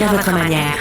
à votre manière.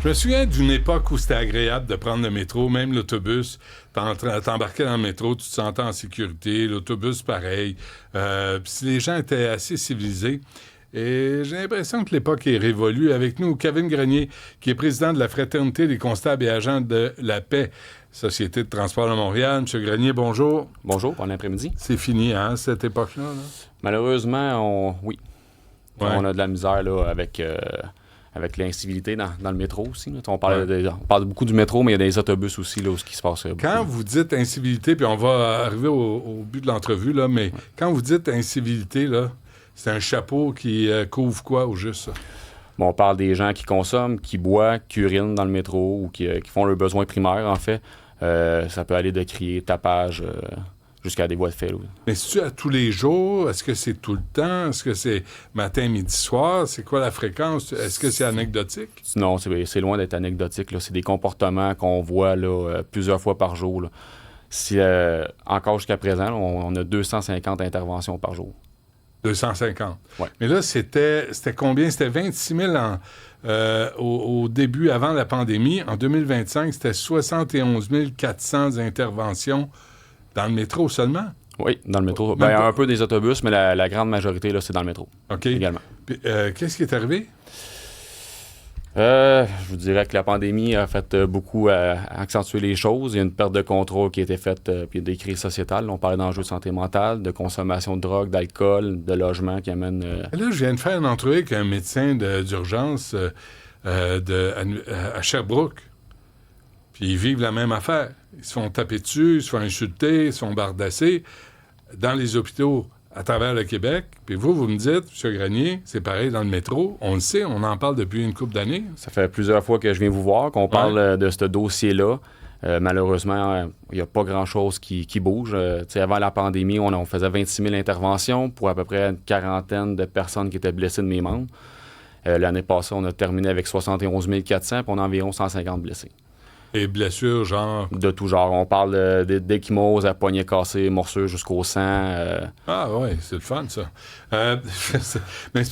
Je me souviens d'une époque où c'était agréable de prendre le métro, même l'autobus. T'embarquais dans le métro, tu te sentais en sécurité. L'autobus, pareil. Puis les gens étaient assez civilisés. Et j'ai l'impression que l'époque est révolue. Avec nous, Kevin Grenier, qui est président de la Fraternité des constables et agents de la paix, Société de transport de Montréal. Monsieur Grenier, bonjour. Bonjour, bon après-midi. C'est fini, hein, cette époque-là? Là? Malheureusement, oui. Ouais. On a de la misère là, avec l'incivilité dans le métro aussi. Là. On parle beaucoup du métro, mais il y a des autobus aussi là, où ce qui se passe. Quand vous dites incivilité, puis on va arriver au but de l'entrevue, là, mais quand vous dites incivilité, là, c'est un chapeau qui couvre quoi au juste? Ça? Bon, on parle des gens qui consomment, qui boivent, qui urinent dans le métro ou qui font leurs besoins primaires, en fait. Ça peut aller de crier, tapage, jusqu'à des voies de fait. Là. Mais c'est-tu à tous les jours? Est-ce que c'est tout le temps? Est-ce que c'est matin, midi, soir? C'est quoi la fréquence? Est-ce que c'est anecdotique? Non, c'est loin d'être anecdotique. Là. C'est des comportements qu'on voit là, plusieurs fois par jour. Là. Encore jusqu'à présent, là, on a 250 interventions par jour. 250. Ouais. Mais là, c'était combien? C'était 26 000 au début, avant la pandémie. En 2025, c'était 71 400 interventions dans le métro seulement? Oui, dans le métro. Ben, un peu des autobus, mais la grande majorité, là, c'est dans le métro. OK. Également. Puis, qu'est-ce qui est arrivé? Je vous dirais que la pandémie a fait beaucoup accentuer les choses. Il y a une perte de contrôle qui a été faite, puis des crises sociétales. On parlait d'enjeux de santé mentale, de consommation de drogue, d'alcool, de logement qui amènent... Là, je viens de faire une entrevue avec un médecin d'urgence à Sherbrooke. Puis ils vivent la même affaire. Ils se font taper dessus, ils se font insulter, ils se font bardasser dans les hôpitaux à travers le Québec. Puis vous me dites, M. Grenier, c'est pareil dans le métro. On le sait, on en parle depuis une couple d'années. Ça fait plusieurs fois que je viens vous voir, qu'on parle de ce dossier-là. Malheureusement, il n'y a pas grand-chose qui bouge. Avant la pandémie, on faisait 26 000 interventions pour à peu près une quarantaine de personnes qui étaient blessées de mes membres. L'année passée, on a terminé avec 71 400, puis on a environ 150 blessés. Et blessures, genre... De tout genre. On parle d'échymose à poignets cassés, morsures jusqu'au sang. Ah oui, c'est le fun, ça. Mais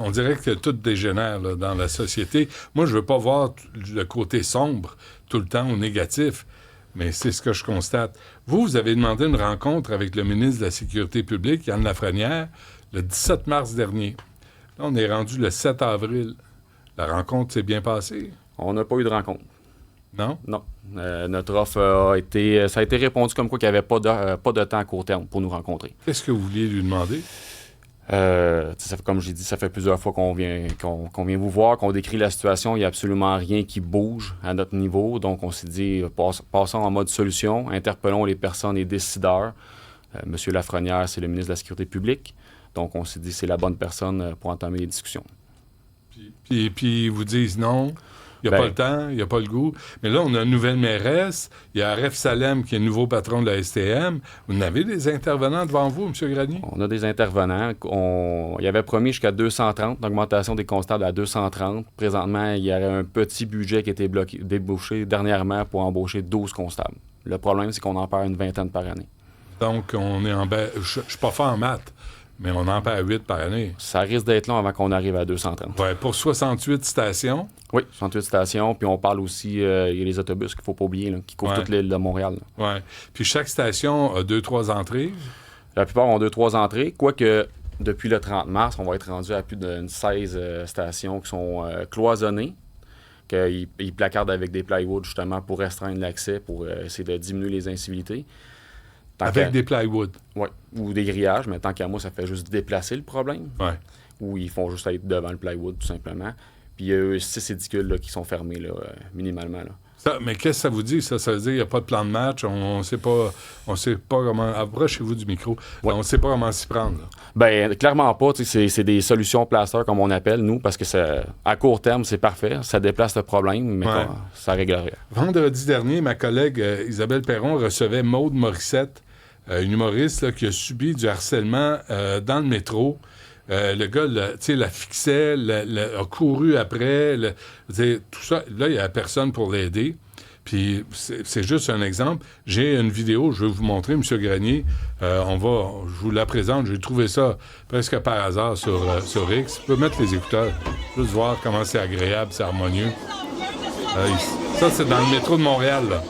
on dirait que tout dégénère là, dans la société. Moi, je veux pas voir le côté sombre tout le temps ou négatif, mais c'est ce que je constate. Vous avez demandé une rencontre avec le ministre de la Sécurité publique, Yann Lafrenière, le 17 mars dernier. Là, on est rendu le 7 avril. La rencontre s'est bien passée? On n'a pas eu de rencontre. Non? Non. Notre offre ça a été répondu comme quoi qu'il n'y avait pas de temps à court terme pour nous rencontrer. Qu'est-ce que vous vouliez lui demander? Comme j'ai dit, ça fait plusieurs fois qu'on vient vous voir, qu'on décrit la situation. Il n'y a absolument rien qui bouge à notre niveau. Donc, on s'est dit, passons en mode solution, interpellons les personnes et décideurs. Monsieur Lafrenière, c'est le ministre de la Sécurité publique. Donc, on s'est dit, c'est la bonne personne pour entamer les discussions. Puis ils vous disent non? Il n'y a pas le temps, il n'y a pas le goût. Mais là, on a une nouvelle mairesse. Il y a Aref Salem, qui est le nouveau patron de la STM. Vous en avez des intervenants devant vous, M. Grenier? On a des intervenants. Il avait promis jusqu'à 230, une augmentation des constables à 230. Présentement, il y aurait un petit budget qui a été débouché dernièrement pour embaucher 12 constables. Le problème, c'est qu'on en perd une vingtaine par année. Donc, on est en bas. Je ne suis pas fort en maths, mais on en perd 8 par année. Ça risque d'être long avant qu'on arrive à 230. Oui, pour 68 stations. Oui, 68 stations. Puis on parle aussi, il y a les autobus qu'il ne faut pas oublier, là, qui couvrent toute l'île de Montréal. Oui. Puis chaque station a 2-3 entrées. La plupart ont 2-3 entrées. Quoique, depuis le 30 mars, on va être rendu à plus de 16 stations qui sont cloisonnées. Qu'ils placardent avec des plywood, justement, pour restreindre l'accès, pour essayer de diminuer les incivilités. Avec des plywood. Oui, ou des grillages, mais tant qu'à moi, ça fait juste déplacer le problème. Oui. Ou ils font juste être devant le plywood, tout simplement. Puis il y a 6 édicules là, qui sont fermés, là, minimalement. Là. Mais qu'est-ce que ça vous dit? Ça veut dire qu'il n'y a pas de plan de match, on sait pas comment... Approchez-vous du micro. Ouais. On ne sait pas comment s'y prendre. Là. Bien, clairement pas. C'est des solutions plaster, comme on appelle, nous, parce que à court terme, c'est parfait. Ça déplace le problème, mais ça règle rien. Vendredi dernier, ma collègue Isabelle Perron recevait Maude Morissette, une humoriste là, qui a subi du harcèlement dans le métro. Le gars, la fixait, a couru après, tout ça. Là, il n'y a personne pour l'aider. Puis c'est juste un exemple. J'ai une vidéo, je vais vous montrer, M. Grenier. Je vous la présente. J'ai trouvé ça presque par hasard sur X. Tu peux mettre les écouteurs, juste voir comment c'est agréable, c'est harmonieux. Ça, c'est dans le métro de Montréal, là.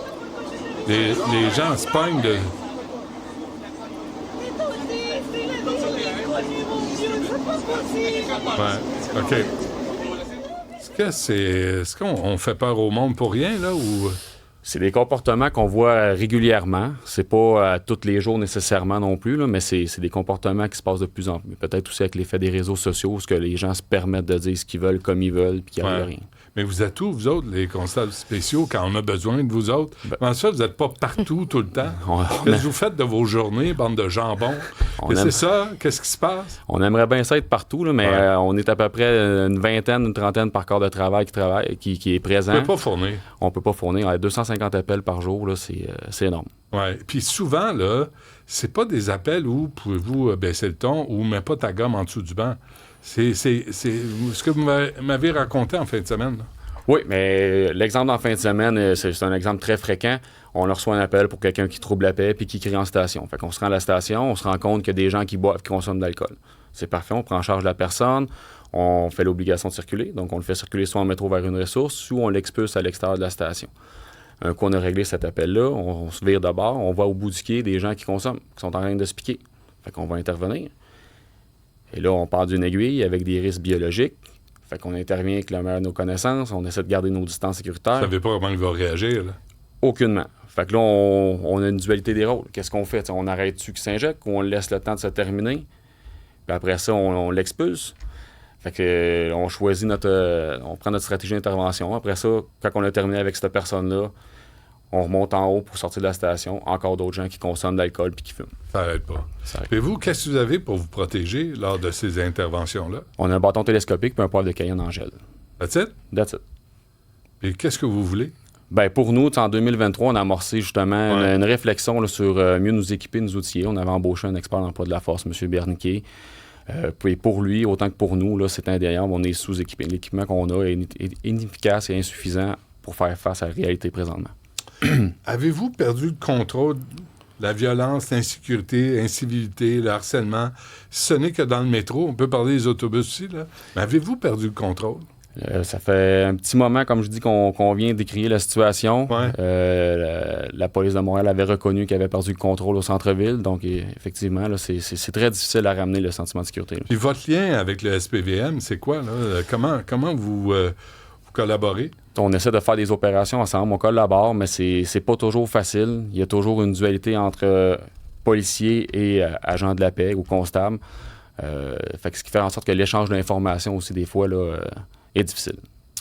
Les gens se pognent de... Ouais, OK. Est-ce qu'on fait peur au monde pour rien, là, ou... C'est des comportements qu'on voit régulièrement. C'est pas tous les jours nécessairement non plus, là, mais c'est des comportements qui se passent de plus en plus. Peut-être aussi avec l'effet des réseaux sociaux, où que les gens se permettent de dire ce qu'ils veulent, comme ils veulent, puis qu'il n'y a rien. Mais vous êtes où, vous autres, les constables spéciaux, quand on a besoin de vous autres? Comment ça, vous n'êtes pas partout tout le temps? Qu'est-ce que vous faites de vos journées, bande de jambons? C'est ça? Qu'est-ce qui se passe? On aimerait bien ça être partout, là, mais on est à peu près une vingtaine, une trentaine par corps de travail qui est présent. On ne peut pas fournir. On peut pas fournir. 250 appels par jour, là, c'est énorme. Oui. Puis souvent, là, c'est pas des appels où pouvez-vous baisser le ton ou mets pas ta gomme en dessous du banc. C'est ce que vous m'avez raconté en fin de semaine. Là. Oui, mais l'exemple en fin de semaine, c'est un exemple très fréquent. On reçoit un appel pour quelqu'un qui trouble la paix puis qui crie en station. Fait qu'on se rend à la station, on se rend compte qu'il y a des gens qui boivent, qui consomment de l'alcool. C'est parfait, on prend en charge la personne, on fait l'obligation de circuler. Donc, on le fait circuler soit en métro vers une ressource, ou on l'expulse à l'extérieur de la station. Un coup, on a réglé cet appel-là, on se vire de bord, on va au bout du quai des gens qui consomment, qui sont en train de se piquer. Fait qu'on va intervenir. Et là, on part d'une aiguille avec des risques biologiques. Fait qu'on intervient avec le meilleur de nos connaissances, on essaie de garder nos distances sécuritaires. Vous savez pas comment il va réagir, là? Aucunement. Fait que là, on a une dualité des rôles. Qu'est-ce qu'on fait? T'sais, on arrête-tu qu'il s'injecte ou on laisse le temps de se terminer? Puis après ça, on l'expulse. Fait que on choisit on prend notre stratégie d'intervention. Après ça, quand on a terminé avec cette personne-là, on remonte en haut pour sortir de la station. Encore d'autres gens qui consomment de l'alcool puis qui fument. Ça n'arrête pas. Et vous, qu'est-ce que vous avez pour vous protéger lors de ces interventions-là? On a un bâton télescopique puis un poêle de Cayenne en gel. That's it? That's it. Et qu'est-ce que vous voulez? Bien, pour nous, en 2023, on a amorcé justement une réflexion là, sur mieux nous équiper, nous outiller. On avait embauché un expert d'emploi de la force, M. Berniquet. Puis pour lui, autant que pour nous, là, c'est indéniable, on est sous-équipé. L'équipement qu'on a est inefficace et insuffisant pour faire face à la réalité présentement. Avez-vous perdu le contrôle de la violence, l'insécurité, l'incivilité, le harcèlement? Ce n'est que dans le métro. On peut parler des autobus aussi, là. Mais avez-vous perdu le contrôle? Ça fait un petit moment, comme je dis, qu'on vient décrire la situation. Ouais. La police de Montréal avait reconnu qu'elle avait perdu le contrôle au centre-ville. Donc, effectivement, là, c'est très difficile à ramener le sentiment de sécurité. Là. Puis votre lien avec le SPVM, c'est quoi, là? Comment vous collaborez? On essaie de faire des opérations ensemble, on collabore, mais c'est pas toujours facile. Il y a toujours une dualité entre policiers et agents de la paix ou constables. Fait que ce qui fait en sorte que l'échange d'informations aussi, des fois, là, est difficile.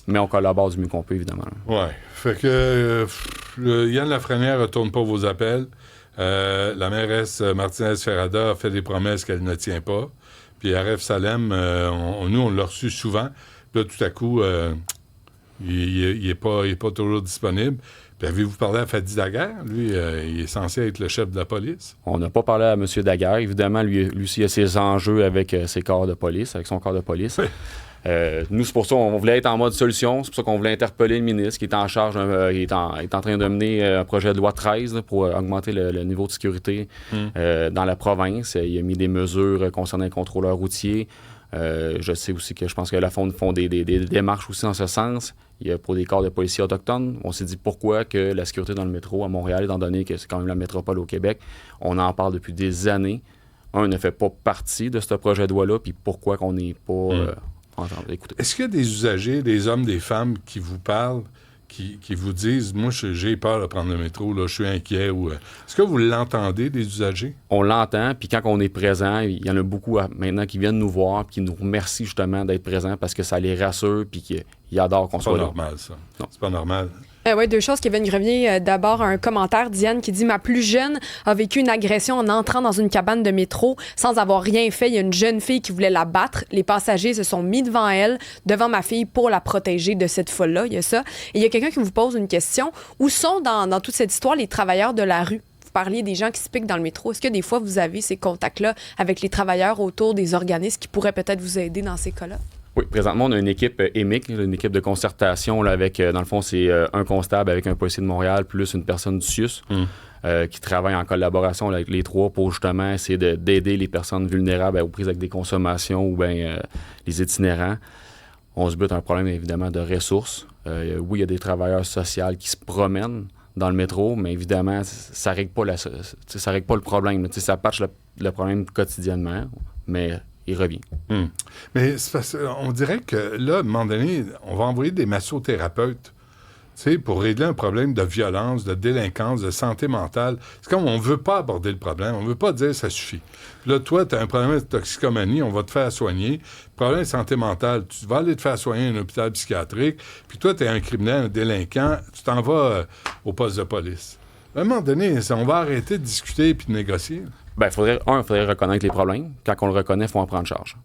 Mais on collabore du mieux qu'on peut, évidemment. Oui. Fait que Yann Lafrenière ne retourne pas vos appels. La mairesse Martinez-Ferrada a fait des promesses qu'elle ne tient pas. Puis Aref Salem, nous, on l'a reçu souvent. Là, tout à coup, il n'est pas toujours disponible. Puis avez-vous parlé à Fadi Daguerre? Lui, il est censé être le chef de la police. On n'a pas parlé à M. Daguerre. Évidemment, lui aussi, il a ses enjeux avec ses corps de police, avec son corps de police. Oui. Nous, c'est pour ça qu'on voulait être en mode solution. C'est pour ça qu'on voulait interpeller le ministre qui est en charge, il est en train de mener un projet de loi 13 là, pour augmenter le niveau de sécurité dans la province. Il a mis des mesures concernant les contrôleurs routiers. Je sais aussi que je pense que la Fonde font des démarches aussi en ce sens. Il y a pour des corps de policiers autochtones. On s'est dit pourquoi que la sécurité dans le métro à Montréal, étant donné que c'est quand même la métropole au Québec, on en parle depuis des années. On ne fait pas partie de ce projet de loi-là, puis pourquoi qu'on n'est pas... Est-ce qu'il y a des usagers, des hommes, des femmes qui vous parlent, qui vous disent « Moi, j'ai peur de prendre le métro, là, je suis inquiet. » Est-ce que vous l'entendez, des usagers? On l'entend, puis quand on est présent, il y en a beaucoup maintenant qui viennent nous voir, puis qui nous remercient justement d'être présents parce que ça les rassure, puis qu'ils adorent qu'on soit là. C'est pas normal, ça. Non. C'est pas normal. Oui, deux choses. Kevin Grenier, d'abord, un commentaire, Diane, qui dit « Ma plus jeune a vécu une agression en entrant dans une cabane de métro sans avoir rien fait. Il y a une jeune fille qui voulait la battre. Les passagers se sont mis devant elle, devant ma fille, pour la protéger de cette folle-là. » Il y a ça. Et il y a quelqu'un qui vous pose une question. Où sont, dans toute cette histoire, les travailleurs de la rue? Vous parliez des gens qui se piquent dans le métro. Est-ce que des fois, vous avez ces contacts-là avec les travailleurs autour des organismes qui pourraient peut-être vous aider dans ces cas-là? Oui, présentement, on a une équipe EMIC, une équipe de concertation là, avec, dans le fond, c'est un constable avec un policier de Montréal plus une personne du CIUS qui travaille en collaboration avec les trois pour justement essayer d'aider les personnes vulnérables aux prises avec des consommations ou bien les itinérants. On se bute un problème, évidemment, de ressources. Oui, il y a des travailleurs sociaux qui se promènent dans le métro, mais évidemment, ça ne règle pas le problème. Ça patche le problème quotidiennement, mais il revient. Mais on dirait que là, à un moment donné, on va envoyer des massothérapeutes pour régler un problème de violence, de délinquance, de santé mentale. C'est comme on ne veut pas aborder le problème, on ne veut pas dire ça suffit. Puis là, toi, tu as un problème de toxicomanie, on va te faire soigner. Problème de santé mentale, tu vas aller te faire soigner à un hôpital psychiatrique. Puis toi, tu es un criminel, un délinquant, tu t'en vas au poste de police. À un moment donné, on va arrêter de discuter puis de négocier. Bien, il faudrait reconnaître les problèmes. Quand on le reconnaît, il faut en prendre charge.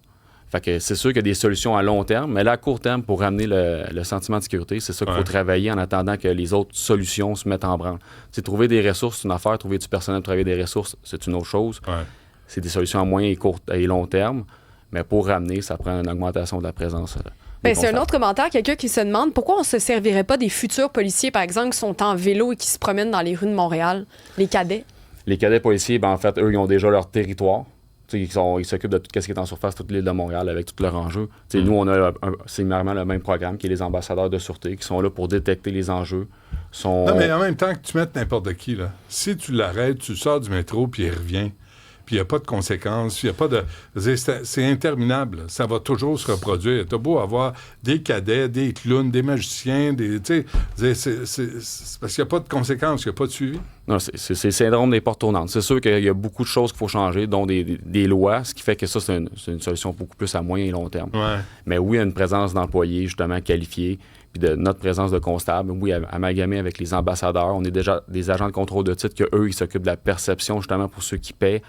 Fait que c'est sûr qu'il y a des solutions à long terme, mais là, à court terme, pour ramener le sentiment de sécurité, c'est ça qu'il faut travailler en attendant que les autres solutions se mettent en branle. T'sais, trouver des ressources, c'est une affaire. Trouver du personnel pour travailler des ressources, c'est une autre chose. C'est des solutions à moyen et long terme, mais pour ramener, ça prend une augmentation de la présence. C'est un autre commentaire, quelqu'un qui se demande pourquoi on ne se servirait pas des futurs policiers, par exemple, qui sont en vélo et qui se promènent dans les rues de Montréal, les cadets? Les cadets policiers, en fait, eux, ils ont déjà leur territoire. Ils s'occupent de tout ce qui est en surface, toute l'île de Montréal, avec tout leur enjeu. Nous, on a similairement le même programme qui est les ambassadeurs de sûreté, qui sont là pour détecter les enjeux. Non, mais en même temps que tu mettes n'importe qui, là, si tu l'arrêtes, tu sors du métro, puis il revient, puis il n'y a pas de conséquences, il n'y a pas de... C'est interminable. Ça va toujours se reproduire. T'as beau avoir des cadets, des clowns, des magiciens, c'est parce qu'il n'y a pas de conséquences, il n'y a pas de suivi. Non, c'est le syndrome des portes tournantes. C'est sûr qu'il y a beaucoup de choses qu'il faut changer, dont des lois, ce qui fait que ça, c'est une solution beaucoup plus à moyen et long terme. Mais oui, il y a une présence d'employés, justement, qualifiés, puis de notre présence de constables, oui, amalgamée avec les ambassadeurs. On est déjà des agents de contrôle de titre qu'eux, ils s'occupent de la perception, justement, pour ceux qui paient.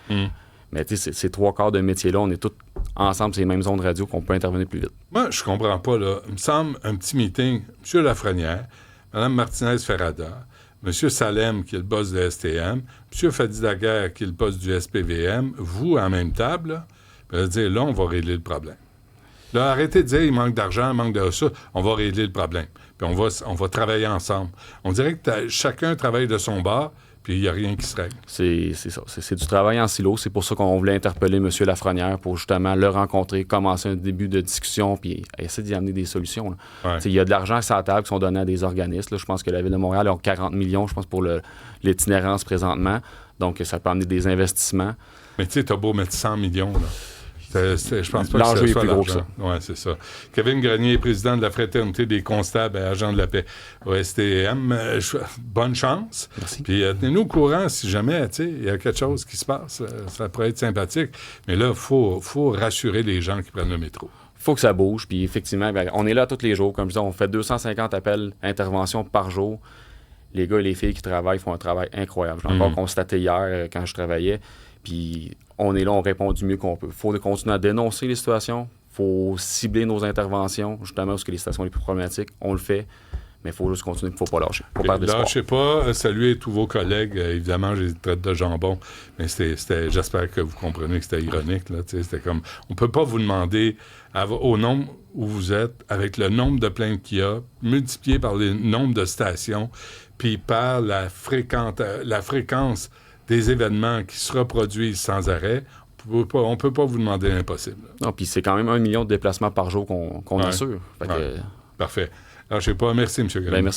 Mais tu sais, ces trois quarts de métier-là, on est tous ensemble sur les mêmes ondes radio qu'on peut intervenir plus vite. Moi, je comprends pas, là. Il me semble un petit meeting, M. Lafrenière, Mme Martinez-Ferrada, M. Salem, qui est le boss de STM, M. Fadi Daguerre, qui est le boss du SPVM, vous, à la même table, là, dire, là, on va régler le problème. Là, arrêtez de dire, il manque d'argent, il manque de ça, on va régler le problème. Puis on va travailler ensemble. On dirait que chacun travaille de son bord, puis il n'y a rien qui se règle. C'est ça. C'est du travail en silo. C'est pour ça qu'on voulait interpeller M. Lafrenière pour justement le rencontrer, commencer un début de discussion, puis essayer d'y amener des solutions. Il y a de l'argent sur la table qui sont donnés à des organismes. Là. Je pense que la Ville de Montréal a 40 millions, je pense, pour l'itinérance présentement. Donc, ça peut amener des investissements. Mais tu sais, t'as beau mettre 100 millions, là. Je pense pas l'enjeu que ce est soit plus gros que l'argent. Oui, c'est ça. Kevin Grenier, président de la Fraternité des constables et agents de la paix au STM. Bonne chance. Merci. Puis tenez-nous au courant si jamais il y a quelque chose qui se passe. Ça pourrait être sympathique. Mais là, il faut rassurer les gens qui prennent le métro. Il faut que ça bouge. Puis effectivement, on est là tous les jours. Comme je disais, on fait 250 appels, interventions par jour. Les gars et les filles qui travaillent font un travail incroyable. J'ai encore constaté hier quand je travaillais. Puis on est là, on répond du mieux qu'on peut. Il faut continuer à dénoncer les situations. Il faut cibler nos interventions, justement, parce que les situations les plus problématiques, on le fait. Mais il faut juste continuer, il ne faut pas lâcher. Faut perdre espoir. Lâchez pas, saluez tous vos collègues. Évidemment, j'ai traite de jambon, mais j'espère que vous comprenez que c'était ironique. Là, c'était comme, on ne peut pas vous demander, au nombre où vous êtes, avec le nombre de plaintes qu'il y a, multiplié par le nombre de stations, puis par la fréquence des événements qui se reproduisent sans arrêt, on peut pas vous demander l'impossible. Non, puis c'est quand même 1 million de déplacements par jour qu'on assure. Parfait. Alors, je sais pas. Merci, M. Grenier. Merci.